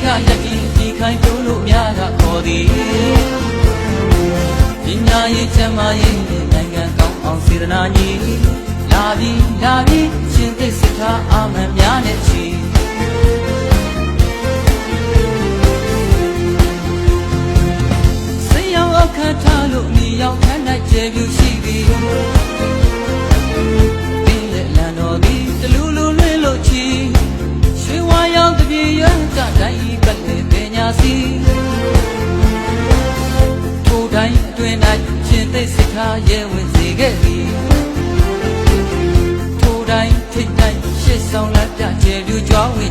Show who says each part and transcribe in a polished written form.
Speaker 1: ကလက်ပြီးဒီခိုင်တိုးလို့များကခေါ်သည်ပညာရေးချမ်းသာရေးနိုင်ငံကောင်းအောင်စေတနာကြီးလာပြီးရှင်သိစိတ်ထားအာမန်များနဲ့ချီစိတ်ရောက်အခမ်းထားလို့မြေရောက်ခမ်းနိုင်ကျေပြူရှိသည်ပင်လက်လန်တော်သည်တလူလူလွင်လို့ချီရွှေဝါရောင်တပြေရွံ့ကတိုင်းဤပတ်လေပညာစီထိုတိုင်းအတွင်၌ရှင်သိစိတ်ထားရဲဝင်စေခဲ့သည်ထိုတိုင်းထိတ်တိုင်းရှေ့ဆောင်လက်ပြကျေပြူကြွားဝေ